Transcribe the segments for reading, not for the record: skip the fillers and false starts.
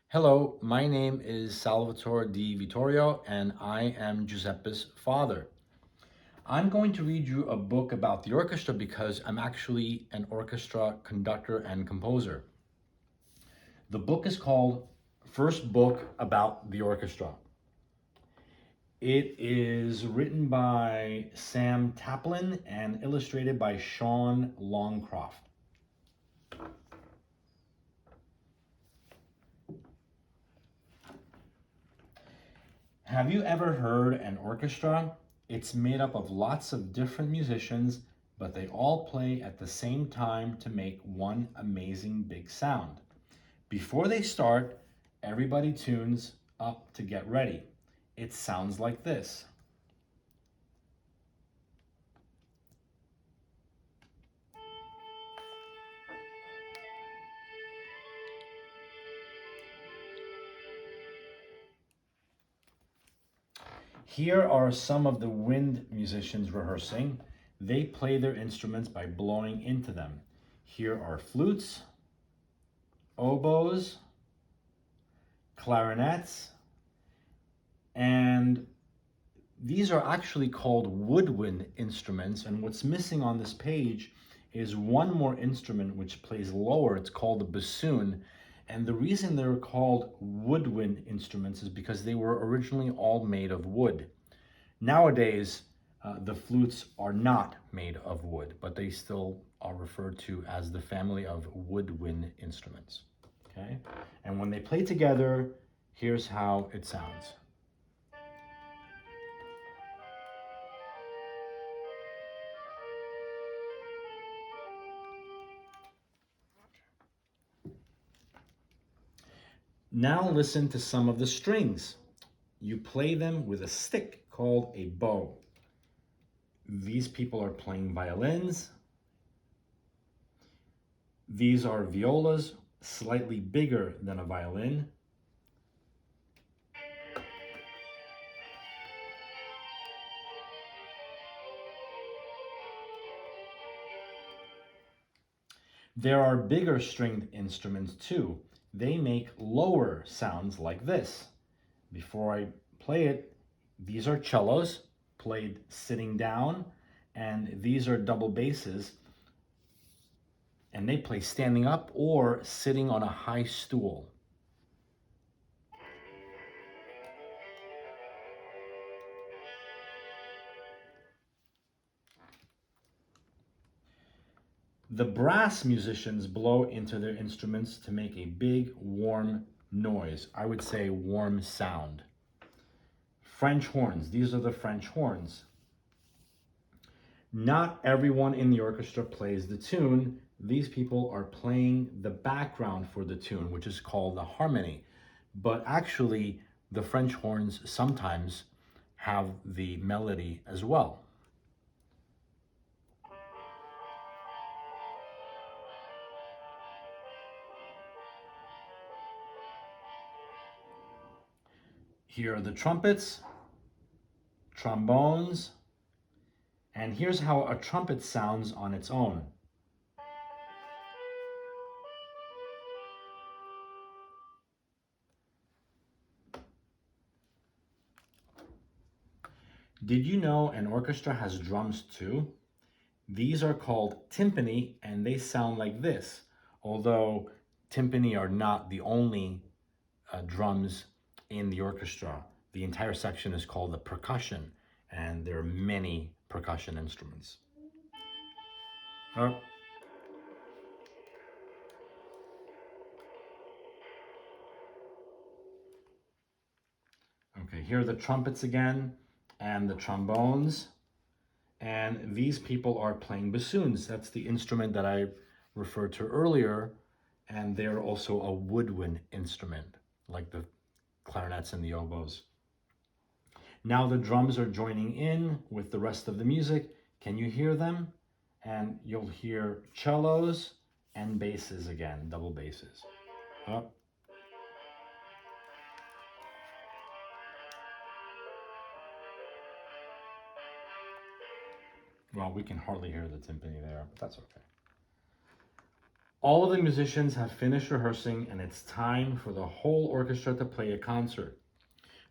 Hello, my name is Salvatore Di Vittorio and I am Giuseppe's father. I'm going to read you a book about the orchestra because I'm actually an orchestra conductor and composer. The book is called First Book About the Orchestra. It is written by Sam Taplin and illustrated by Sean Longcroft. Have you ever heard an orchestra? It's made up of lots of different musicians, but they all play at the same time to make one amazing big sound. Before they start, everybody tunes up to get ready. It sounds like this. Here are some of the wind musicians rehearsing. They play their instruments by blowing into them. Here are flutes, oboes, clarinets, and these are actually called woodwind instruments. And what's missing on this page is one more instrument which plays lower. It's called the bassoon. And the reason they're called woodwind instruments is because they were originally all made of wood. Nowadays, the flutes are not made of wood, but they still are referred to as the family of woodwind instruments. Okay? And when they play together, here's how it sounds. Now listen to some of the strings. You play them with a stick called a bow. These people are playing violins. These are violas, slightly bigger than a violin. There are bigger stringed instruments too. They make lower sounds like this. Before I play it, these are cellos played sitting down, and these are double basses, and they play standing up or sitting on a high stool. The brass musicians blow into their instruments to make a big, warm noise. I would say warm sound. French horns. These are the French horns. Not everyone in the orchestra plays the tune. These people are playing the background for the tune, which is called the harmony. But actually, the French horns sometimes have the melody as well. Here are the trumpets, trombones, and here's how a trumpet sounds on its own. Did you know an orchestra has drums too? These are called timpani and they sound like this, although timpani are not the only drums in the orchestra. The entire section is called the percussion, and there are many percussion instruments. Oh. Okay, here are the trumpets again, and the trombones, and these people are playing bassoons. That's the instrument that I referred to earlier, and they're also a woodwind instrument, like the clarinets and the oboes. Now the drums are joining in with the rest of the music. Can you hear them? And you'll hear cellos and basses again, double basses. Oh. Well, we can hardly hear the timpani there, but that's okay. All of the musicians have finished rehearsing and it's time for the whole orchestra to play a concert.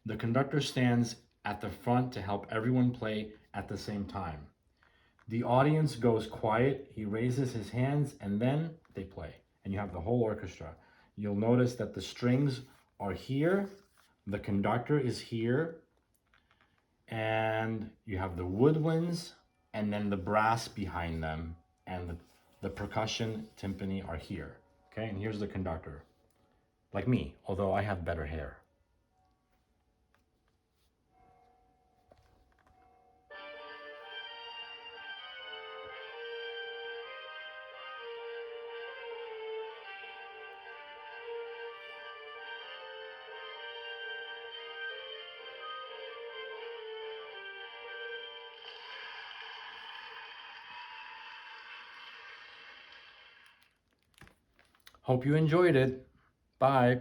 The conductor stands at the front to help everyone play at the same time. The audience goes quiet, he raises his hands, and then they play. And you have the whole orchestra. You'll notice that the strings are here, the conductor is here, and you have the woodwinds, and then the brass behind them, and the percussion timpani are here. Okay, and here's the conductor. Like me, although I have better hair. Hope you enjoyed it. Bye.